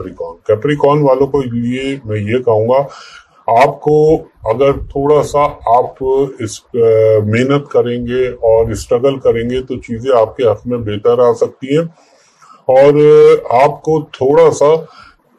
Capricorn वालों को लिए मैं ये कहूंगा, आपको अगर थोड़ा सा आप इस मेहनत करेंगे और स्ट्रगल करेंगे तो चीजें आपके हक में बेहतर आ सकती हैं। और आपको थोड़ा सा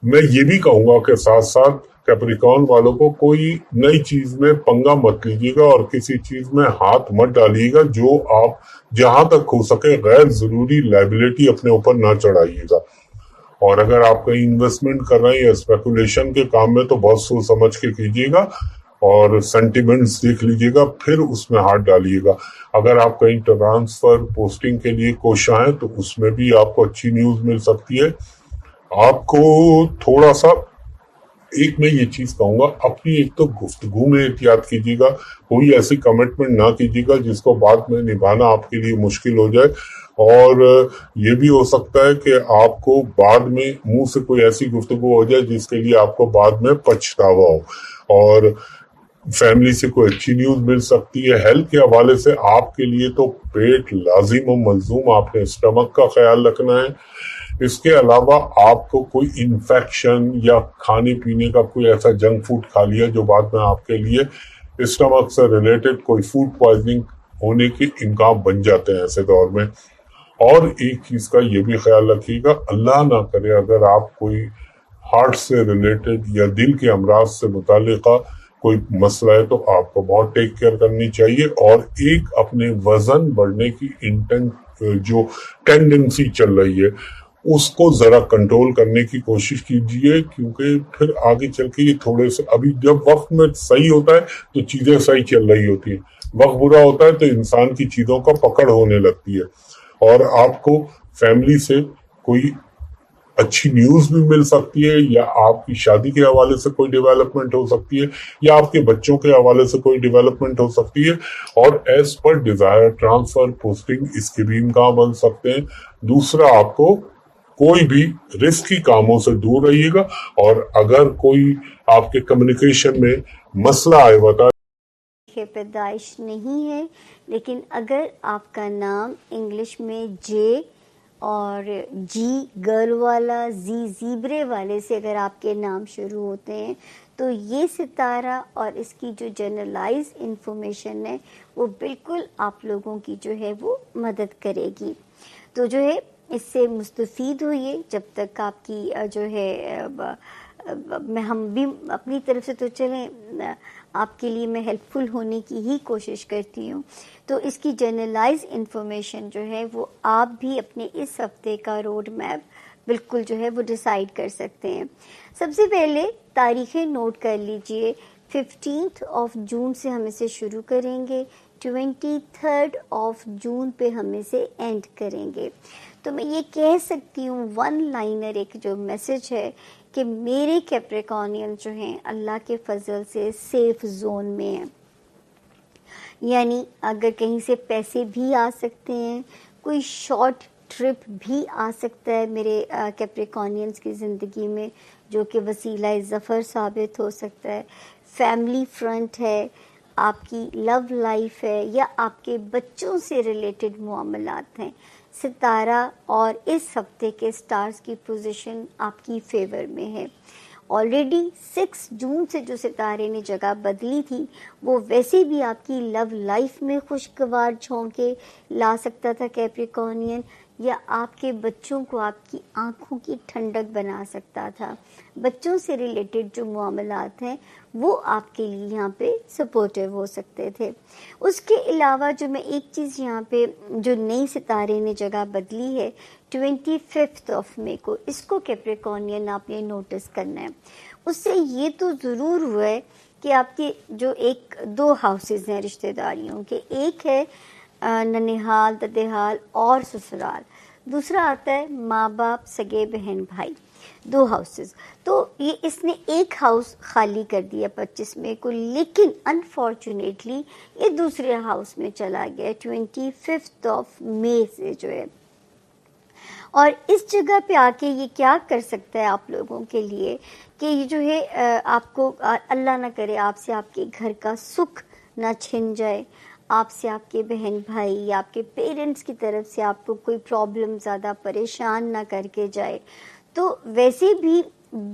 मैं ये भी कहूंगा कि साथ साथ कैप्रिकॉन वालों को कोई नई चीज में पंगा मत लीजिएगा और किसी चीज में हाथ मत डालिएगा जो आप जहां तक हो सके गैर जरूरी लायबिलिटी अपने ऊपर ना चढ़ाइएगा। और अगर आप कहीं इन्वेस्टमेंट कर रहे हैं या स्पेकुलेशन के काम में तो बहुत सोच समझ के कीजिएगा और सेंटिमेंट्स देख लीजिएगा, फिर उसमें हाथ डालिएगा। अगर आप कहीं ट्रांसफर पोस्टिंग के लिए कोशिश हैं तो उसमें भी आपको अच्छी न्यूज मिल सकती है। आपको थोड़ा सा एक मैं ये चीज कहूंगा, अपनी एक तो गुफ्तगू में एहतियात कीजिएगा, कोई ऐसी कमिटमेंट ना कीजिएगा जिसको बाद में निभाना आपके लिए मुश्किल हो जाए। और ये भी हो सकता है कि आपको बाद में मुंह से कोई ऐसी गुफ्तगू हो जाए जिसके लिए आपको बाद में पछतावा हो। और फैमिली से कोई अच्छी न्यूज मिल सकती है। हेल्थ के हवाले से आपके लिए तो पेट लाजिम और मलजूम, आपने स्टमक का ख्याल रखना है। इसके अलावा आपको कोई इन्फेक्शन या खाने पीने का कोई ऐसा जंक फूड खा लिया जो बाद में आपके लिए स्टमक से रिलेटेड कोई फूड पॉइजनिंग होने के इम्कान बन जाते हैं ऐसे दौर में। और एक चीज का ये भी ख्याल रखिएगा, अल्लाह ना करे अगर आप कोई हार्ट से रिलेटेड या दिल के अमराज से मुतालिका कोई मसला है तो आपको बहुत टेक केयर करनी चाहिए। और एक अपने वजन बढ़ने की जो टेंडेंसी चल रही है उसको जरा कंट्रोल करने की कोशिश कीजिए, क्योंकि फिर आगे चल के ये थोड़े से, अभी जब वक्त में सही होता है तो चीजें सही चल रही होती हैं, वक्त बुरा होता है तो इंसान की चीजों का पकड़ होने लगती है। और आपको फैमिली से कोई अच्छी न्यूज भी मिल सकती है, या आपकी शादी के हवाले से कोई डेवलपमेंट हो सकती है, या आपके बच्चों के हवाले से कोई डेवलपमेंट हो सकती है। और as per Dzire transfer posting इसके भी इम्कान बन सकते हैं। दूसरा, आपको कोई भी रिस्की कामों से दूर रहिएगा। और अगर कोई आपके कम्युनिकेशन में मसला आए, बता पैदाइश नहीं है, लेकिन अगर आपका नाम इंग्लिश में जे और जी गर्ल वाला, जी जीब्रे वाले से अगर आपके नाम शुरू होते हैं तो ये सितारा और इसकी जो जनरलाइज इंफॉर्मेशन है वो बिल्कुल आप लोगों की जो है वो मदद करेगी। तो जो है इससे मुस्तफ़ीद होइए। जब तक आपकी जो है मैं हम भी अपनी तरफ से तो चलें आपके लिए मैं हेल्पफुल होने की ही कोशिश करती हूँ। तो इसकी जनरलाइज इंफॉर्मेशन जो है वो आप भी अपने इस हफ्ते का रोड मैप बिल्कुल जो है वो डिसाइड कर सकते हैं। सबसे पहले तारीखें नोट कर लीजिए। 15 जून से हम इसे शुरू करेंगे, 23 जून पे हम इसे एंड करेंगे। तो मैं ये कह सकती हूँ वन लाइनर एक जो मैसेज है कि मेरे कैप्रिकॉर्नियन जो हैं अल्लाह के फजल से सेफ जोन में हैं। यानी अगर कहीं से पैसे भी आ सकते हैं, कोई शॉर्ट ट्रिप भी आ सकता है मेरे कैप्रिकॉर्नियंस की ज़िंदगी में जो कि वसीला ज़फ़र साबित हो सकता है। फैमिली फ्रंट है, आपकी लव लाइफ है, या आपके बच्चों से रिलेटेड मामलात हैं। सितारा और इस हफ्ते के स्टार्स की पोजीशन आपकी फेवर में है। ऑलरेडी 6 जून से जो सितारे ने जगह बदली थी वो वैसे भी आपकी लव लाइफ में खुशगवार झोंके ला सकता था कैप्रिकॉर्नियन, या आपके बच्चों को आपकी आंखों की ठंडक बना सकता था। बच्चों से रिलेटेड जो मामलात हैं वो आपके लिए यहाँ पे सपोर्टिव हो सकते थे। उसके अलावा जो मैं एक चीज़ यहाँ पे जो नई सितारे ने जगह बदली है 25 मई को, इसको कैप्रिकॉर्नियन आपने नोटिस करना है। उससे ये तो ज़रूर हुआ है कि आपके जो एक दो हाउसेस हैं रिश्तेदारियों के, एक है ननिहाल, ददेहाल और ससुराल, दूसरा आता है माँ बाप, सगे बहन भाई, 2 हाउसेस। तो ये इसने एक हाउस खाली कर दिया 25 मई को, लेकिन अनफॉर्चुनेटली ये दूसरे हाउस में चला गया 25 मई से जो है। और इस जगह पे आके ये क्या कर सकता है आप लोगों के लिए कि ये जो है आपको अल्लाह ना करे आपसे आपके घर का सुख ना छिन जाए, आपसे आपके बहन भाई या आपके पेरेंट्स की तरफ से आपको कोई प्रॉब्लम ज़्यादा परेशान ना करके जाए। تو ویسے بھی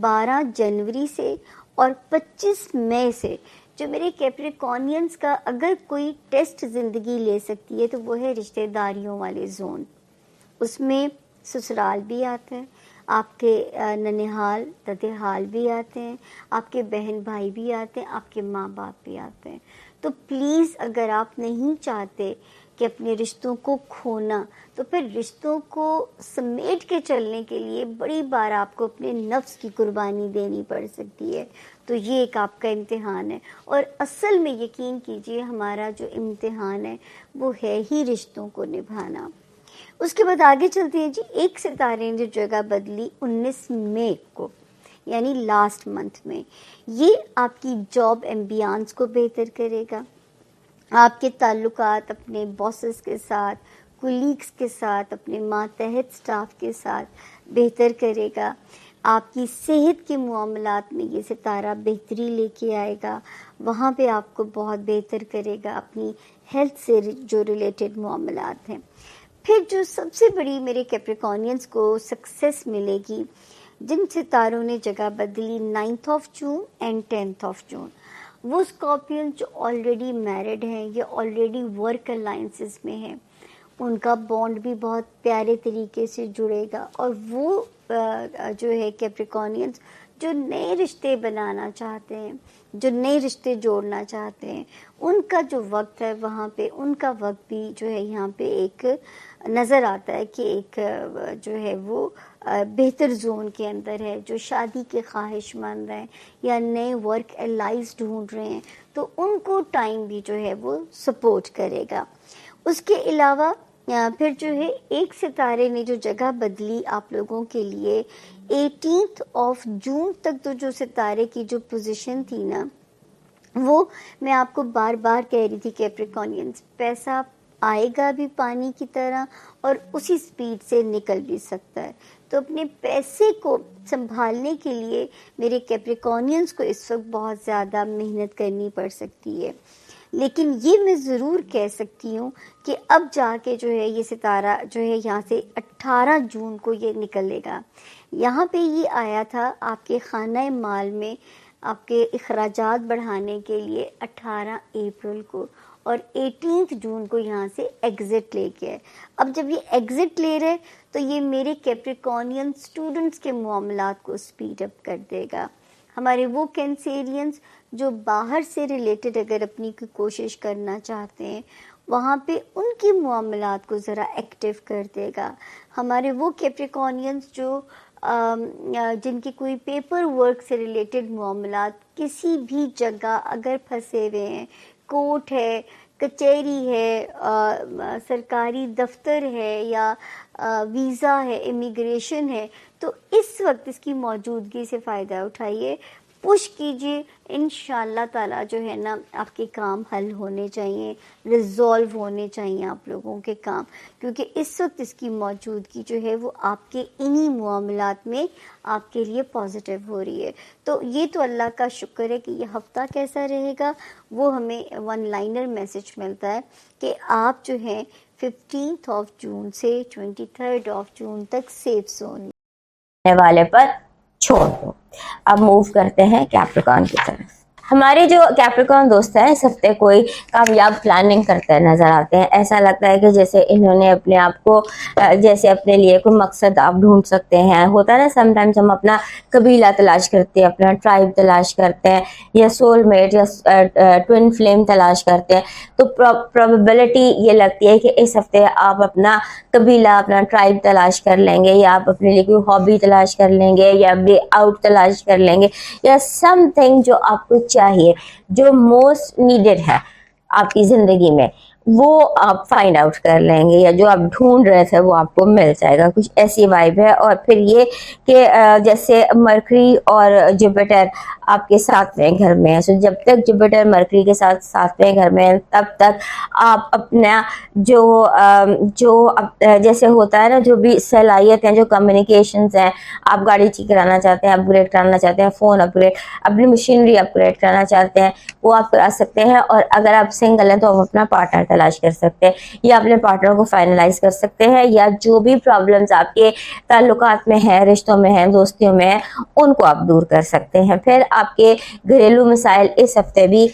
12 جنوری سے اور 25 مئی سے جو میرے کیپریکونینس کا اگر کوئی ٹیسٹ زندگی لے سکتی ہے تو وہ ہے رشتہ داریوں والے زون. اس میں سسرال بھی آتے ہیں, آپ کے ننیحال ددیحال بھی آتے ہیں, آپ کے بہن بھائی بھی آتے ہیں, آپ کے ماں باپ بھی آتے ہیں. تو پلیز اگر آپ نہیں چاہتے کہ اپنے رشتوں کو کھونا, تو پھر رشتوں کو سمیٹ کے چلنے کے لیے بڑی بار آپ کو اپنے نفس کی قربانی دینی پڑ سکتی ہے. تو یہ ایک آپ کا امتحان ہے, اور اصل میں یقین کیجئے ہمارا جو امتحان ہے وہ ہے ہی رشتوں کو نبھانا. اس کے بعد آگے چلتے ہیں جی. ایک ستارے نے جو جگہ بدلی 19 مئی کو, یعنی لاسٹ منتھ میں, یہ آپ کی جاب ایمبیانس کو بہتر کرے گا, آپ کے تعلقات اپنے باسز کے ساتھ, کولیگز کے ساتھ, اپنے ماتحت سٹاف کے ساتھ بہتر کرے گا. آپ کی صحت کے معاملات میں یہ ستارہ بہتری لے کے آئے گا, وہاں پہ آپ کو بہت بہتر کرے گا اپنی ہیلتھ سے جو ریلیٹڈ معاملات ہیں. پھر جو سب سے بڑی میرے کیپریکونینس کو سکسیس ملے گی, جن ستاروں نے جگہ بدلی 9 جون اینڈ 10 جون, وہ اسکارپین جو آلریڈی میرڈ ہیں یا آلریڈی ورک الائنسز میں ہیں, ان کا بانڈ بھی بہت پیارے طریقے سے جڑے گا. اور وہ جو ہے کیپریکونینس جو نئے رشتے بنانا چاہتے ہیں, جو نئے رشتے جوڑنا چاہتے ہیں, ان کا جو وقت ہے وہاں پہ ان کا وقت بھی جو ہے یہاں پہ ایک نظر آتا ہے کہ ایک جو ہے وہ بہتر زون کے اندر ہے. جو شادی کے خواہش مند ہیں یا نئے ورک الائز ڈھونڈ رہے ہیں, تو ان کو ٹائم بھی جو ہے وہ سپورٹ کرے گا. اس کے علاوہ پھر جو ہے ایک ستارے نے جو جگہ بدلی آپ لوگوں کے لیے 18 جون تک. تو جو ستارے کی جو پوزیشن تھی نا, وہ میں آپ کو بار بار کہہ رہی تھی کیپریکونینس, پیسہ آئے گا بھی پانی کی طرح اور اسی سپیڈ سے نکل بھی سکتا ہے. تو اپنے پیسے کو سنبھالنے کے لیے میرے کیپریکونینس کو اس وقت بہت زیادہ محنت کرنی پڑ سکتی ہے. لیکن یہ میں ضرور کہہ سکتی ہوں کہ اب جا کے جو ہے یہ ستارہ جو ہے یہاں سے 18 جون کو یہ نکلے گا. یہاں پہ یہ آیا تھا آپ کے خانہ مال میں آپ کے اخراجات بڑھانے کے لیے 18 اپریل کو, اور 18 جون کو یہاں سے ایگزٹ لے کے. اب جب یہ ایگزٹ لے رہے تو یہ میرے کیپریکونین اسٹوڈنٹس کے معاملات کو سپیڈ اپ کر دے گا. ہمارے وہ کینسیرینس جو باہر سے ریلیٹڈ اگر اپنی کوئی کوشش کرنا چاہتے ہیں, وہاں پہ ان کے معاملات کو ذرا ایکٹیو کر دے گا. ہمارے وہ کیپریکونینس جو جن کی کوئی پیپر ورک سے ریلیٹڈ معاملات کسی بھی جگہ اگر پھنسے ہوئے ہیں, کورٹ ہے, کچہری ہے, سرکاری دفتر ہے, یا ویزا ہے, امیگریشن ہے, تو اس وقت اس کی موجودگی سے فائدہ اٹھائیے, پش کیجئے. انشاءاللہ تعالیٰ جو ہے نا آپ کے کام حل ہونے چاہیے, ریزالو ہونے چاہیے آپ لوگوں کے کام, کیونکہ اس وقت اس کی موجودگی جو ہے وہ آپ کے انہی معاملات میں آپ کے لیے پازیٹیو ہو رہی ہے. تو یہ تو اللہ کا شکر ہے کہ یہ ہفتہ کیسا رہے گا وہ ہمیں 1 لائنر میسج ملتا ہے کہ آپ جو ہیں 15 جون سے 23 جون تک سیف زون والے پر چھوڑ دو. اب موو کرتے ہیں کیپریکارن کی طرف. ہمارے جو کیپریکارن دوست ہیں اس ہفتے کوئی کامیاب پلاننگ کرتے نظر آتے ہیں. ایسا لگتا ہے کہ جیسے انہوں نے اپنے آپ کو جیسے اپنے لیے کوئی مقصد آپ ڈھونڈ سکتے ہیں. ہوتا ہے نا سم ٹائمز ہم اپنا قبیلہ تلاش کرتے ہیں, اپنا ٹرائب تلاش کرتے ہیں, یا سول میٹ یا ٹوین فلیم تلاش کرتے ہیں. تو پروبیبلٹی یہ لگتی ہے کہ اس ہفتے آپ اپنا قبیلہ, اپنا ٹرائب تلاش کر لیں گے, یا آپ اپنے لیے کوئی ہابی تلاش کر لیں گے, یا ڈے آؤٹ تلاش کر لیں گے, یا سم تھنگ جو آپ کو چاہیے, جو موسٹ نیڈڈ ہے آپ کی زندگی میں, وہ آپ فائنڈ آؤٹ کر لیں گے, یا جو آپ ڈھونڈ رہے تھے وہ آپ کو مل جائے گا. کچھ ایسی وائب ہے. اور پھر یہ کہ جیسے مرکری اور جوپیٹر آپ کے 7ویں گھر میں ہے, سو جب تک جوپیٹر مرکری کے ساتھ 7ویں گھر میں ہے تب تک آپ اپنا جو جیسے ہوتا ہے نا, جو بھی صلاحیت ہیں, جو کمیونیکیشنز ہیں, آپ گاڑی ٹھیک کرانا چاہتے ہیں, اپ گریڈ کرانا چاہتے ہیں, فون اپ گریڈ, اپنی مشینری اپ گریڈ کرانا چاہتے ہیں, وہ آپ کرا سکتے ہیں. اور اگر آپ سنگل ہیں تو آپ اپنا پارٹنر तलाश कर सकते हैं, या अपने पार्टनर को फाइनलाइज कर सकते हैं, या जो भी प्रॉब्लम्स आपके ताल्लुकात में हैं, रिश्तों में हैं, दोस्तियों में हैं, उनको आप दूर कर सकते हैं। फिर आपके घरेलू मसाइल इस हफ्ते भी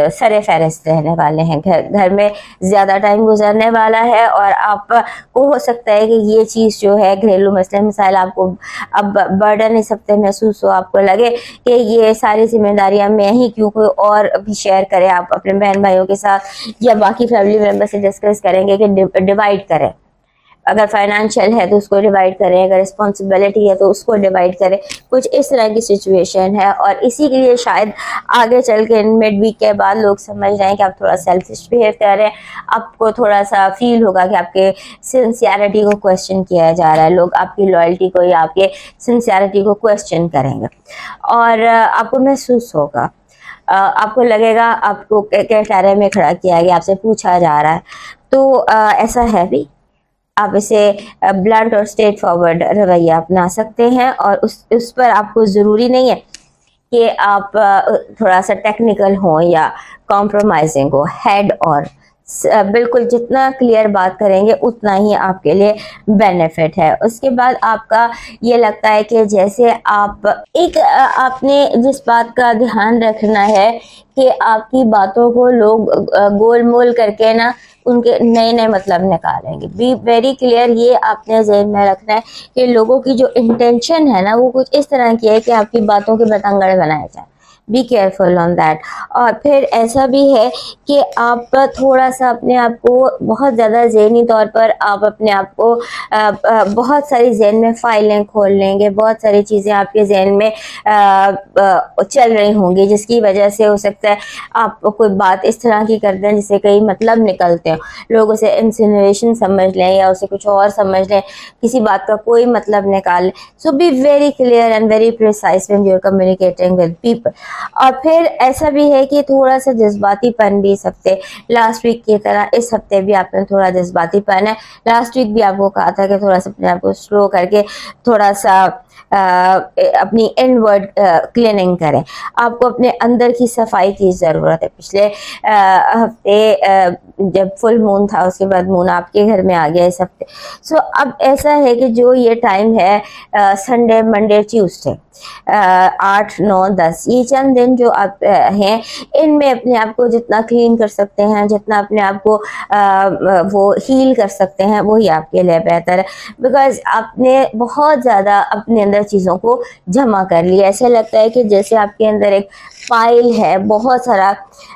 सरे फहरिस्त रहने वाले हैं। घर में ज़्यादा टाइम गुजरने वाला है और आपको हो सकता है कि ये चीज़ जो है, घरेलू मसले मसाइल, आपको अब बर्डन इस हफ्ते महसूस हो, आपको लगे कि ये सारी जिम्मेदारियां मैं ही क्यों, कोई और भी शेयर करें। आप अपने बहन भाइयों के साथ या बाकी फैमिली मेम्बर से डिस्कस करेंगे कि डिवाइड करें। अगर फाइनेंशियल है तो उसको डिवाइड करें, अगर रिस्पॉन्सिबिलिटी है तो उसको डिवाइड करें। कुछ इस तरह की सिचुएशन है, और इसी के लिए शायद आगे चल के मिड वीक के बाद लोग समझ रहे हैं कि आप थोड़ा सेल्फिश बिहेव कर रहे हैं। आपको थोड़ा सा फील होगा कि आपके सिंसियरिटी को क्वेश्चन किया जा रहा है, लोग आपकी लॉयल्टी को या आपके सिंसियरिटी को क्वेश्चन करेंगे, और आपको महसूस होगा, आपको लगेगा आपको कैटरे में खड़ा किया गया, आपसे पूछा जा रहा है। तो ऐसा है भी, आप इसे ब्लंट और स्ट्रेट फॉरवर्ड रवैया अपना सकते हैं, और उस पर आपको ज़रूरी नहीं है कि आप थोड़ा सा टेक्निकल हो या कॉम्प्रोमाइजिंग हो। हेड और बिल्कुल जितना क्लियर बात करेंगे उतना ही आपके लिए बेनिफिट है। उसके बाद आपका ये लगता है कि जैसे आपने जिस बात का ध्यान रखना है कि आपकी बातों को लोग गोल मोल करके ना उनके नए नए मतलब निकालेंगे। बी वेरी क्लियर, ये आपने ज़हन में रखना है कि लोगों की जो इंटेंशन है ना, वो कुछ इस तरह की है कि आपकी बातों के बतंगड़ बनाए जाए। Be careful on that. और फिर ऐसा भी है कि आप थोड़ा सा अपने आप को बहुत ज़्यादा ज़हनी तौर पर आप अपने आप को बहुत सारी जहन में फाइलें खोल लेंगे, बहुत सारी चीज़ें आपके जहन में चल रही होंगी, जिसकी वजह से हो सकता है आप कोई बात इस तरह की कर दें जिससे कई मतलब निकलते हैं, लोग उसे इंसिनुएशन समझ लें या उसे कुछ और समझ लें, किसी बात का कोई मतलब निकाल लें। So be very clear and very precise when you are communicating with people. और फिर ऐसा भी है कि थोड़ा सा जज्बातीपन भी इस हफ्ते, लास्ट वीक की तरह इस हफ्ते भी आपने थोड़ा जज्बातीपन है। लास्ट वीक भी आपको कहा था कि थोड़ा सा अपने आप को स्लो करके थोड़ा सा अपनी इनवर्ड क्लीनिंग करें। आपको अपने अंदर की सफाई की ज़रूरत है। पिछले हफ्ते जब फुल मून था, उसके बाद मून आपके घर में आ गया इस हफ्ते। सो अब ऐसा है कि जो ये टाइम है संडे, मंडे, ट्यूसडे, 8, 9, 10, ये चंद दिन जो आप हैं, इनमें अपने आप को जितना क्लीन कर सकते हैं, जितना अपने आप को वो हील कर सकते हैं, वही आपके लिए बेहतर है। बिकॉज आपने बहुत ज़्यादा अपने अंदर चीज़ों को जमा कर लिया। ऐसे लगता है कि जैसे आपके अंदर एक फाइल है, बहुत सारा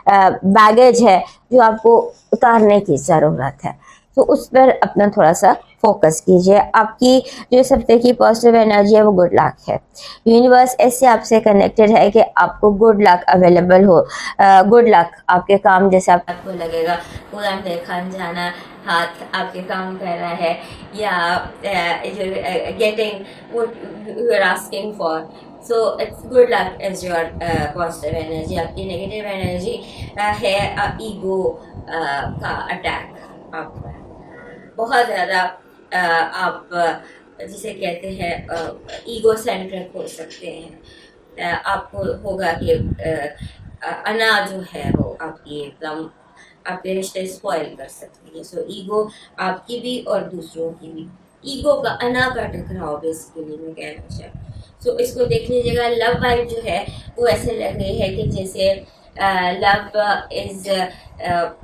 बैगेज है जो आपको उतारने की ज़रूरत है। तो उस पर अपना थोड़ा सा फोकस कीजिए। आपकी जो इस हफ्ते की पॉजिटिव एनर्जी है वो गुड लक है। यूनिवर्स ऐसे आपसे कनेक्टेड है कि आपको गुड लक अवेलेबल हो। गुड लक आपके काम, जैसे आपको लगेगा खुदा देखा जाना हाथ आपके काम कर रहा है, या getting what you are asking for. So it's good luck is your positive energy. आपकी नेगेटिव एनर्जी है ईगो का अटैक आप पर। बहुत ज़्यादा आप जिसे कहते हैं ईगो सेंट्रिक हो सकते हैं। आपको होगा कि अना जो है वो आपकी एकदम आपके रिश्ते स्पॉइल कर सकती है। सो ईगो आपकी भी और दूसरों की भी, ईगो का अना का टकराव बेसिकली मैं कहना चाहूँ। सो इसको देख लीजिएगा। लव वाइब जो है वो ऐसे लग रही है कि जैसे love is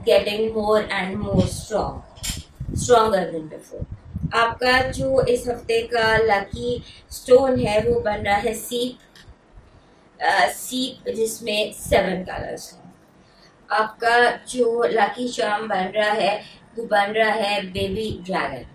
getting more and more stronger than before. आपका जो इस हफ्ते का लकी स्टोन है वो बन रहा है सीप जिसमें 7 कलर्स हैं। आपका जो लकी चार्म बन रहा है वो बन रहा है बेबी ड्रैगन।